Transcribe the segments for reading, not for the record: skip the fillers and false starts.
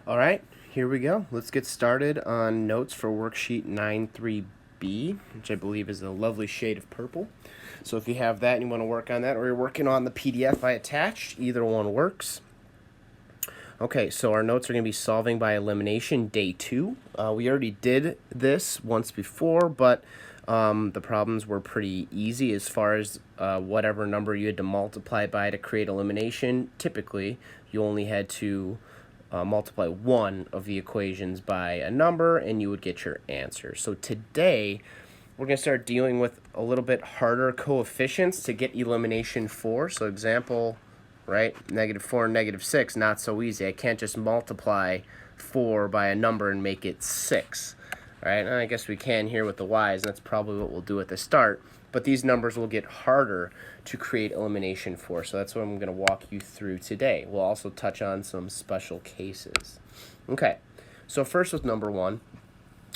All right, here we go. Let's get started on notes for worksheet 9.3b, which I believe is a lovely shade of purple. So if you have that and you want to work on that, or you're working on the PDF I attached, either one works. Okay, so our notes are going to be solving by elimination, day 2. We already did this once before, but the problems were pretty easy as far as whatever number you had to multiply by to create elimination. Typically, you only had to multiply one of the equations by a number and you would get your answer. So today we're going to start dealing with a little bit harder coefficients to get elimination for. So example, right, -4 and -6, not so easy. I can't just multiply 4 by a number and make it 6. Right, and I guess we can here with the y's, and that's probably what we'll do at the start. But these numbers will get harder to create elimination for, so that's what I'm going to walk you through today. We'll also touch on some special cases. Okay, so first with number 1,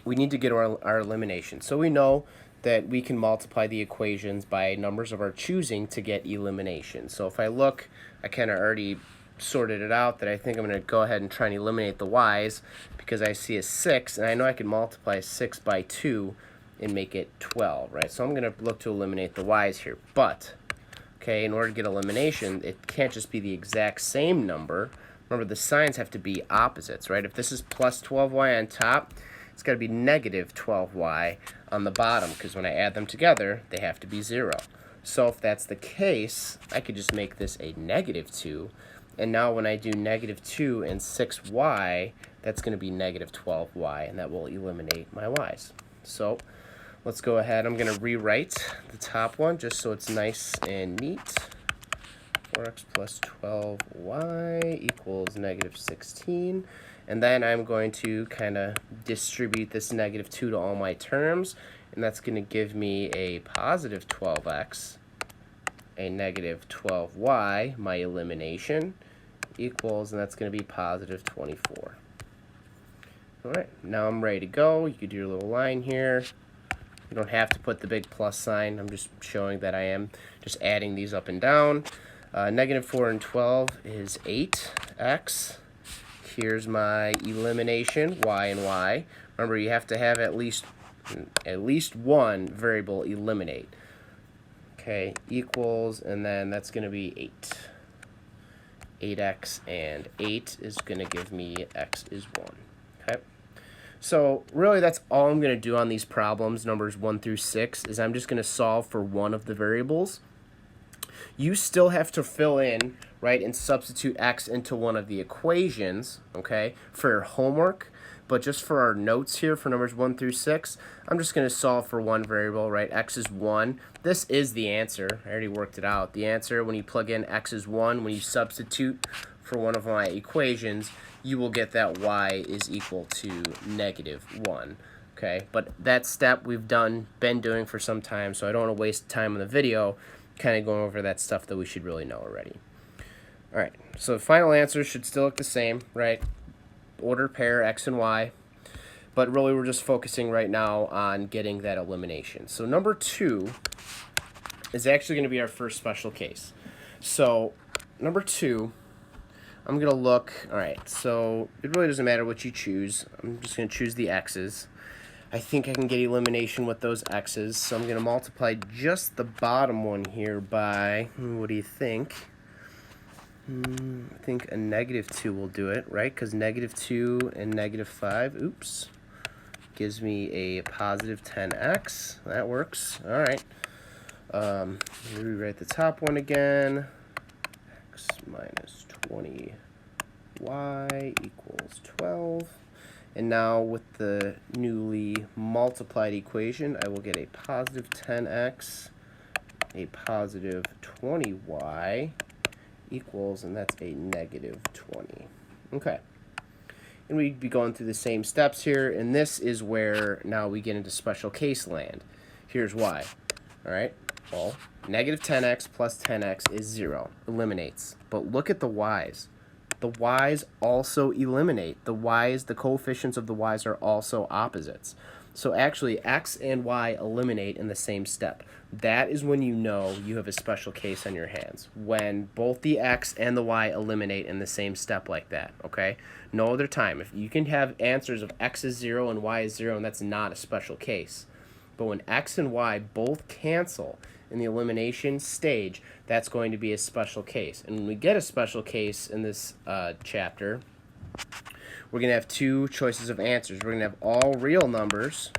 we need to get our elimination. So we know that we can multiply the equations by numbers of our choosing to get elimination. So if I look, I kind of already sorted it out that I think I'm going to go ahead and try and eliminate the y's because I see a 6, and I know I can multiply 6 by 2 and make it 12, right? So I'm going to look to eliminate the y's here. But, okay, in order to get elimination, it can't just be the exact same number. Remember, the signs have to be opposites, right? If this is plus 12y on top, it's got to be negative 12y on the bottom, because when I add them together, they have to be 0. So if that's the case, I could just make this a -2. And now when I do -2 and 6y, that's going to be -12y, and that will eliminate my y's. So let's go ahead. I'm going to rewrite the top one just so it's nice and neat. 4x plus 12y equals -16. And then I'm going to kind of distribute this -2 to all my terms, and that's going to give me a positive 12x, a -12y, my elimination, equals, and that's going to be positive 24. All right, now I'm ready to go. You could do your little line here. You don't have to put the big plus sign. I'm just showing that I am just adding these up and down. -4 and 12 is 8x. Here's my elimination, y and y. Remember, you have to have at least one variable eliminate. Okay, equals, and then that's going to be 8. 8x and 8 is going to give me x is 1. Okay, so really that's all I'm going to do on these problems, numbers 1 through 6, is I'm just going to solve for one of the variables. You still have to fill in, right, and substitute x into one of the equations, okay, for your homework. But just for our notes here for numbers 1 through 6, I'm just going to solve for one variable, right? X is 1. This is the answer. I already worked it out. The answer, when you plug in x is 1, when you substitute for one of my equations, you will get that y is equal to -1. Okay, but that step we've been doing for some time, so I don't want to waste time in the video kind of going over that stuff that we should really know already. All right, so the final answer should still look the same, right? Order pair x and y, but really we're just focusing right now on getting that elimination. So number 2 is actually going to be our first special case. So number 2, I'm going to look, all right, so it really doesn't matter what you choose. I'm just going to choose the x's. I think I can get elimination with those x's, so I'm going to multiply just the bottom one here by, what do you think? I think a -2 will do it, right? Because -2 and -5, oops, gives me a positive 10x. That works. All right. Rewrite the top one again. X minus 20y equals 12. And now with the newly multiplied equation, I will get a positive 10x, a positive 20y, equals, and that's a -20. Okay, and we'd be going through the same steps here, and this is where now we get into special case land. Here's why. All right, well, -10x plus 10x is 0, eliminates, but look at the y's. The y's also eliminate. The y's, the coefficients of the y's are also opposites. So actually, x and y eliminate in the same step. That is when you know you have a special case on your hands. When both the x and the y eliminate in the same step like that, okay? No other time. If you can have answers of x is 0 and y is 0, and that's not a special case. But when x and y both cancel in the elimination stage, that's going to be a special case. And when we get a special case in this chapter, we're going to have two choices of answers. We're going to have all real numbers,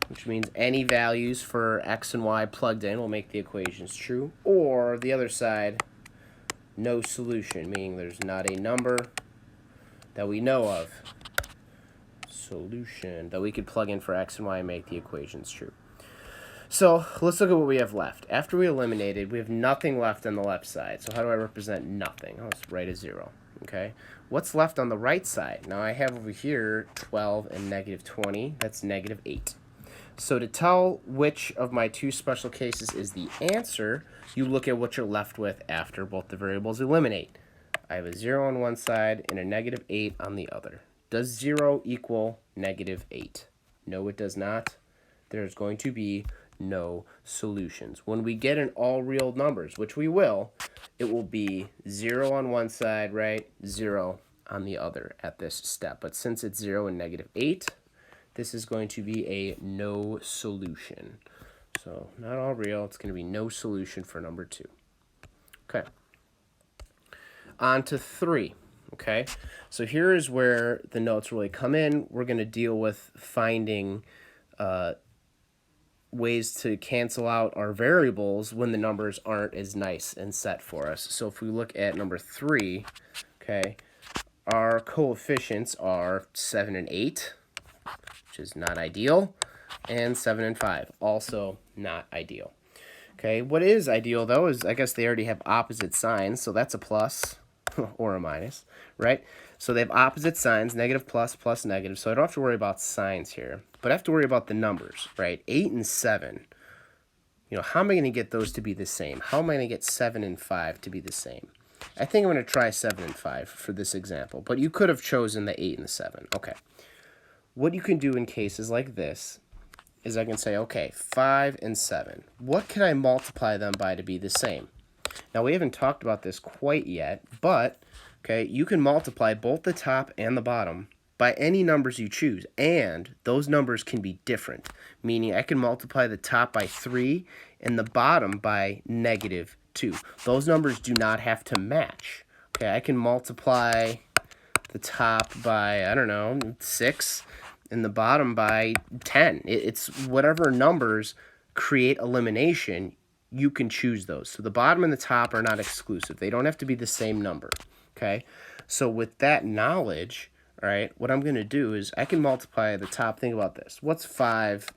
which means any values for x and y plugged in will make the equations true. Or the other side, no solution, meaning there's not a number that we know of, solution, that we could plug in for x and y and make the equations true. So let's look at what we have left. After we eliminated, we have nothing left on the left side. So how do I represent nothing? I'll just write a 0. Okay. What's left on the right side? Now I have over here 12 and negative 20. That's negative 8. So to tell which of my two special cases is the answer, you look at what you're left with after both the variables eliminate. I have a 0 on one side and a negative 8 on the other. Does 0 equal negative 8? No, it does not. There's going to be no solutions. When we get in all real numbers, which we will, it will be 0 on one side, right? 0 on the other at this step. But since it's 0 and negative 8, this is going to be a no solution. So not all real. It's going to be no solution for number 2. Okay. On to 3. Okay. So here is where the notes really come in. We're going to deal with finding ways to cancel out our variables when the numbers aren't as nice and set for us. So if we look at number 3, okay, our coefficients are 7 and 8, which is not ideal, and 7 and 5, also not ideal. Okay, what is ideal, though, is I guess they already have opposite signs, so that's a plus or a minus, right? So they have opposite signs, negative, plus, plus, negative, so I don't have to worry about signs here. But I have to worry about the numbers, right? 8 and 7. You know, how am I going to get those to be the same? How am I going to get 7 and 5 to be the same? I think I'm going to try 7 and 5 for this example, but you could have chosen the 8 and the 7. Okay. What you can do in cases like this is I can say, okay, 5 and 7. What can I multiply them by to be the same? Now, we haven't talked about this quite yet, but, okay, you can multiply both the top and the bottom by any numbers you choose, and those numbers can be different, meaning I can multiply the top by 3 and the bottom by negative 2. Those numbers do not have to match. Okay, I can multiply the top by, I don't know, 6 and the bottom by 10. It's whatever numbers create elimination, you can choose those. So the bottom and the top are not exclusive. They don't have to be the same number, okay? So with that knowledge, all right, what I'm going to do is I can multiply the top. Think about this. What's 5,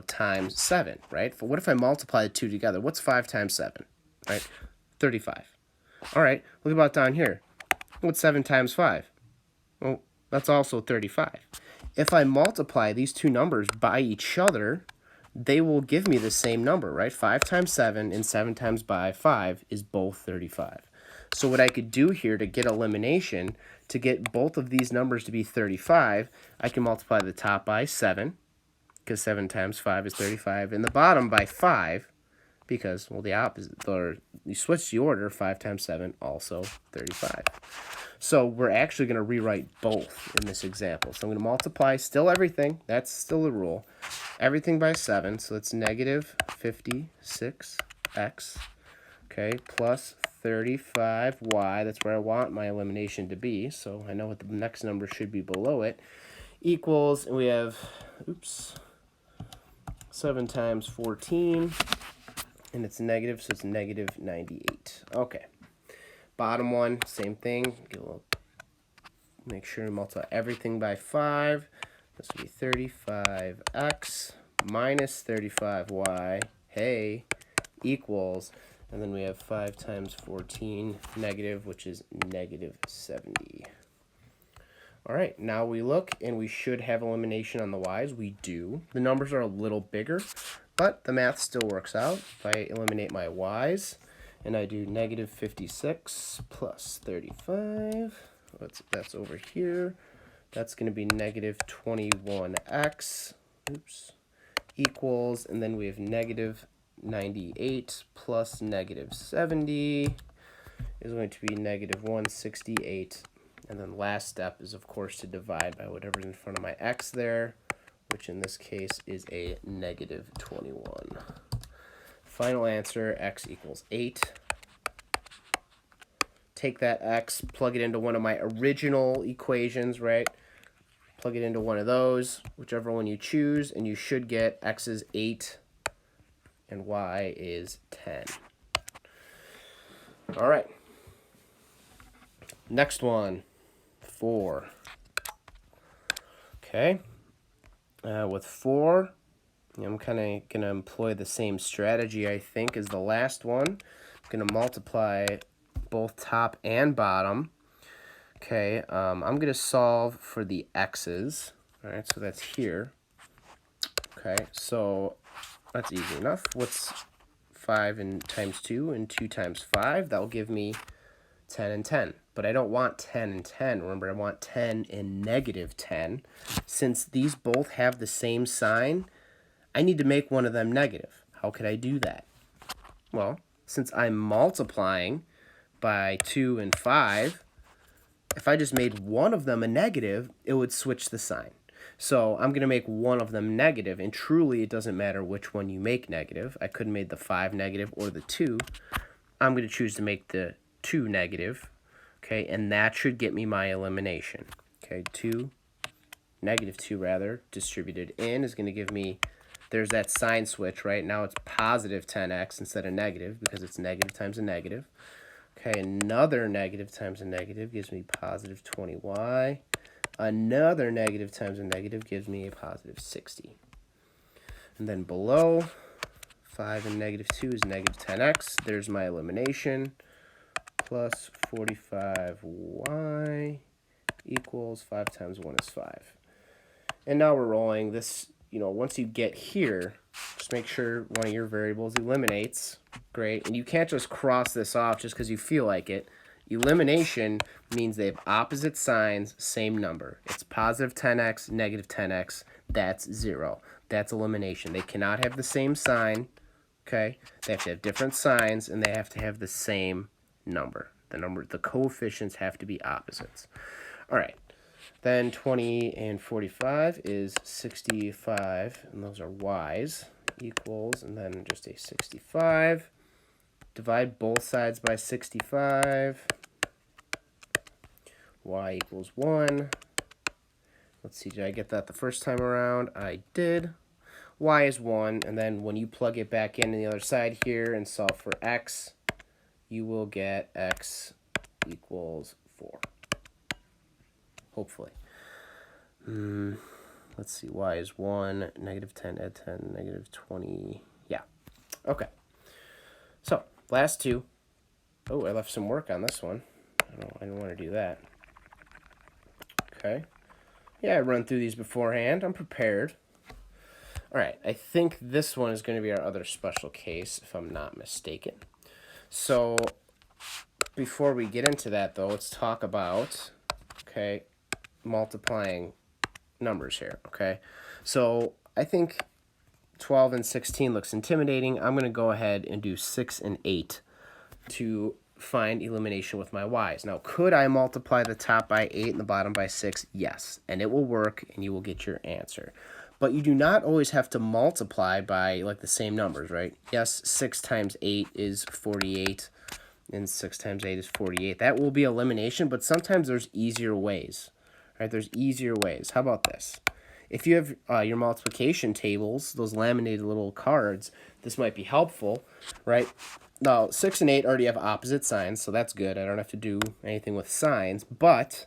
times 7, right? What if I multiply the two together? What's 5 times 7, right? 35. All right, look about down here. What's 7 times 5? Well, that's also 35. If I multiply these two numbers by each other, they will give me the same number, right? 5 times 7 and 7 times by 5 is both 35. So what I could do here to get elimination, to get both of these numbers to be 35, I can multiply the top by 7, because 7 times 5 is 35, and the bottom by 5, because, well, the opposite, or you switch the order, 5 times 7, also 35. So we're actually going to rewrite both in this example. So I'm going to multiply still everything, that's still the rule, everything by 7, so it's negative 56x, okay, plus 35y, that's where I want my elimination to be, so I know what the next number should be below it, equals, and we have, 7 times 14, and it's negative, so it's negative 98. Okay. Bottom one, same thing. Make sure to multiply everything by 5. This will be 35x minus 35y, hey, equals, and then we have 5 times 14 negative, which is negative 70. All right, now we look, and we should have elimination on the y's. We do. The numbers are a little bigger, but the math still works out. If I eliminate my y's, and I do negative 56 plus 35, that's over here, That's going to be negative 21x, oops, equals, and then we have negative 98 plus negative 70 is going to be negative 168. And then last step is, of course, to divide by whatever's in front of my x there, which in this case is a negative 21. Final answer, x equals 8. Take that x, plug it into one of my original equations, right? Plug it into one of those, whichever one you choose, and you should get x is 8 and y is 10. All right. Next one, 4. Okay. With 4, I'm kind of going to employ the same strategy, I think, as the last one. I'm going to multiply both top and bottom. Okay, I'm going to solve for the x's. All right, so that's here. Okay, so that's easy enough. What's 5 times 2 and 2 times 5? That'll give me 10 and 10. But I don't want 10 and 10. Remember, I want 10 and negative 10. Since these both have the same sign, I need to make one of them negative. How could I do that? Well, since I'm multiplying by 2 and 5, if I just made one of them a negative, it would switch the sign. So I'm going to make one of them negative, and truly it doesn't matter which one you make negative. I could have made the 5 negative or the 2. I'm going to choose to make the 2 negative, okay, and that should get me my elimination. Okay, negative 2 rather, distributed in is going to give me, there's that sign switch, right? Now it's positive 10x instead of negative because it's negative times a negative. Okay, another negative times a negative gives me positive 20y. Another negative times a negative gives me a positive 60. And then below, 5 and negative 2 is negative 10x. There's my elimination. Plus 45y equals 5 times 1 is 5. And now we're rolling this, once you get here, just make sure one of your variables eliminates. Great. And you can't just cross this off just because you feel like it. Elimination means they have opposite signs, same number. It's positive 10x, negative 10x. That's 0. That's elimination. They cannot have the same sign. Okay? They have to have different signs, and they have to have the same number. The coefficients have to be opposites. All right. Then 20 and 45 is 65, and those are y's, equals, and then just a 65. Divide both sides by 65. Y equals 1. Let's see, did I get that the first time around? I did. Y is 1, and then when you plug it back in on the other side here and solve for x, you will get x equals 4. Hopefully. Let's see, y is 1, negative 10, add 10, negative 20. Yeah. Okay. So, last two. Oh, I left some work on this one. I didn't want to do that. Okay. Yeah, I run through these beforehand. I'm prepared. All right, I think this one is going to be our other special case, if I'm not mistaken. So, before we get into that, though, let's talk about, multiplying numbers here, okay? So, I think 12 and 16 looks intimidating. I'm going to go ahead and do 6 and 8 to find elimination with my y's. Now, could I multiply the top by 8 and the bottom by 6? Yes, and it will work, and you will get your answer. But you do not always have to multiply by, the same numbers, right? Yes, 6 times 8 is 48, and 6 times 8 is 48. That will be elimination, but sometimes there's easier ways, right? There's easier ways. How about this? If you have your multiplication tables, those laminated little cards, this might be helpful, right? Now, 6 and 8 already have opposite signs, so that's good. I don't have to do anything with signs, but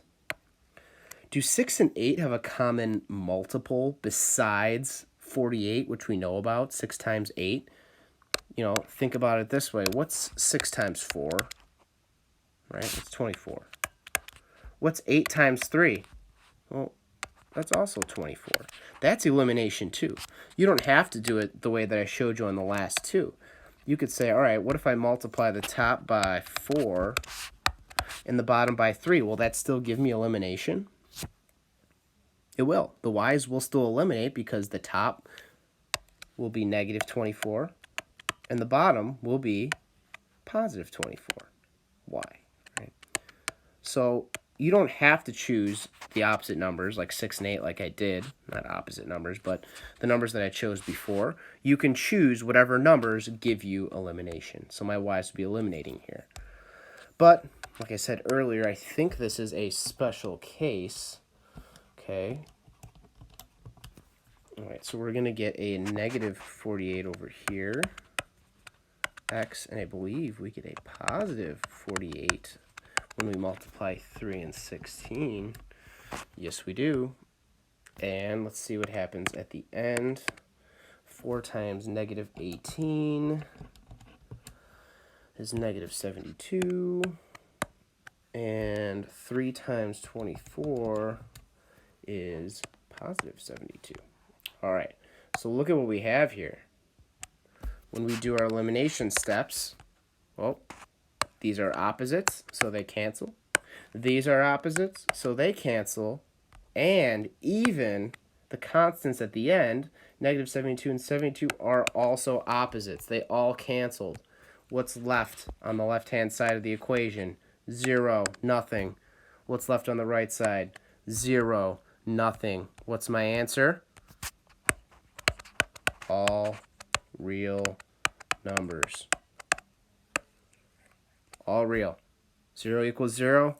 do 6 and 8 have a common multiple besides 48, which we know about, 6 times 8? Think about it this way. What's 6 times 4? Right? It's 24. What's 8 times 3? Well, that's also 24. That's elimination too. You don't have to do it the way that I showed you on the last two. You could say, all right, what if I multiply the top by 4 and the bottom by 3? Will that still give me elimination? It will. The y's will still eliminate because the top will be negative 24 and the bottom will be positive 24. Y. Right? So you don't have to choose the opposite numbers like 6 and 8 like I did. Not opposite numbers, but the numbers that I chose before. You can choose whatever numbers give you elimination. So my y's will be eliminating here. But, like I said earlier, I think this is a special case. Okay. All right, so we're going to get a negative 48 over here. X, and I believe we get a positive 48 when we multiply 3 and 16. Yes, we do. And let's see what happens at the end. 4 times negative 18 is negative 72. And 3 times 24 is positive 72. All right, so look at what we have here. When we do our elimination steps, well, these are opposites, so they cancel. These are opposites, so they cancel. And even the constants at the end, negative 72 and 72, are also opposites. They all canceled. What's left on the left-hand side of the equation? 0, nothing. What's left on the right side? 0, nothing. What's my answer? All real numbers. All real. 0 equals 0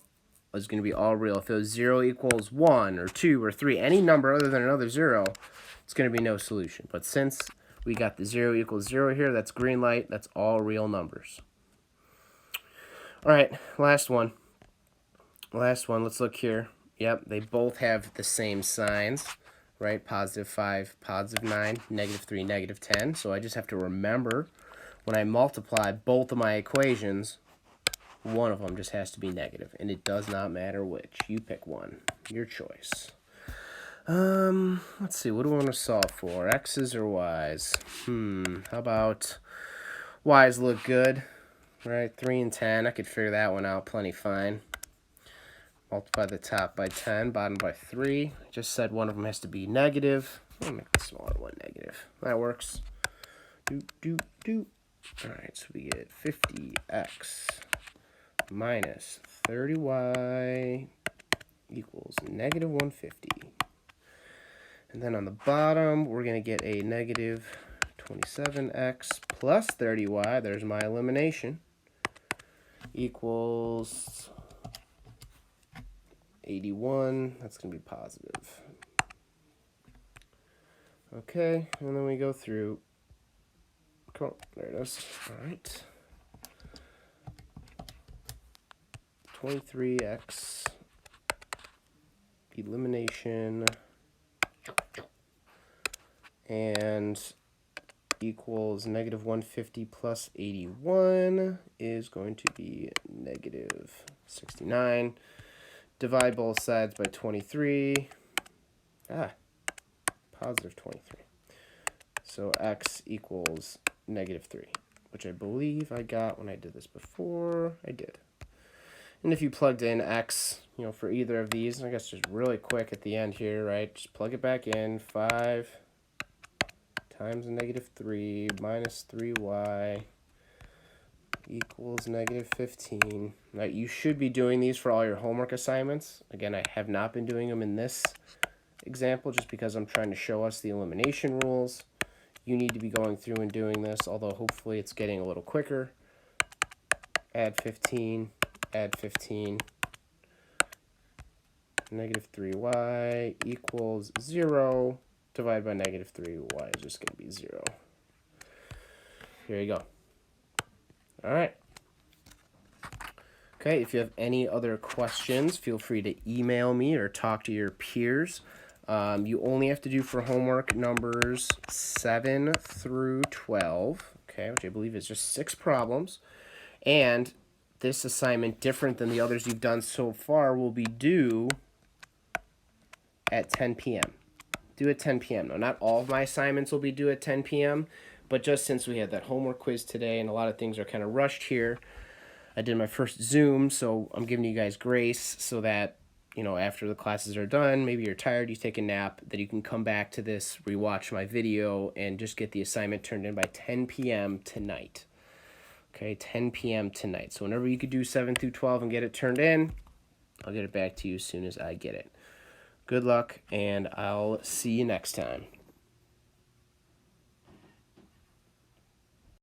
is going to be all real. If it was 0 equals 1 or 2 or 3, any number other than another 0, it's going to be no solution. But since we got the 0 equals 0 here, that's green light. That's all real numbers. All right, last one. Let's look here. Yep, they both have the same signs. Right, positive 5, positive 9, negative 3, negative 10. So I just have to remember when I multiply both of my equations, one of them just has to be negative. And it does not matter which. You pick one. Your choice. Let's see. What do I want to solve for? X's or Y's? How about Y's look good? Right, 3 and 10. I could figure that one out plenty fine. Multiply the top by 10, bottom by 3. I just said one of them has to be negative. I'll make the smaller one negative. That works. All right, so we get 50x minus 30y equals negative 150. And then on the bottom, we're going to get a negative 27x plus 30y. There's my elimination. Equals 81, that's going to be positive. Okay, and then we go through. Come on, there it is. All right. 23x elimination and equals negative 150 plus 81 is going to be negative 69. Divide both sides by 23. Positive 23. So x equals negative 3, which I believe I got when I did this before. I did. And if you plugged in x, for either of these, I guess just really quick at the end here, right? Just plug it back in. 5 times negative 3 minus 3y equals negative 15. Now, you should be doing these for all your homework assignments. Again, I have not been doing them in this example just because I'm trying to show us the elimination rules. You need to be going through and doing this, although hopefully it's getting a little quicker. Add 15, add 15. Negative 3y equals 0. Divide by negative 3y is just going to be 0. Here you go. All right. Okay, if you have any other questions, feel free to email me or talk to your peers. You only have to do for homework numbers 7 through 12, okay, which I believe is just 6 problems. And this assignment, different than the others you've done so far, will be due at 10 p.m. Due at 10 p.m. Now, not all of my assignments will be due at 10 p.m., but just since we had that homework quiz today and a lot of things are kind of rushed here, I did my first Zoom, so I'm giving you guys grace so that, you know, after the classes are done, maybe you're tired, you take a nap, that you can come back to this, rewatch my video, and just get the assignment turned in by 10 p.m. tonight. Okay, 10 p.m. tonight. So whenever you could do 7 through 12 and get it turned in, I'll get it back to you as soon as I get it. Good luck, and I'll see you next time.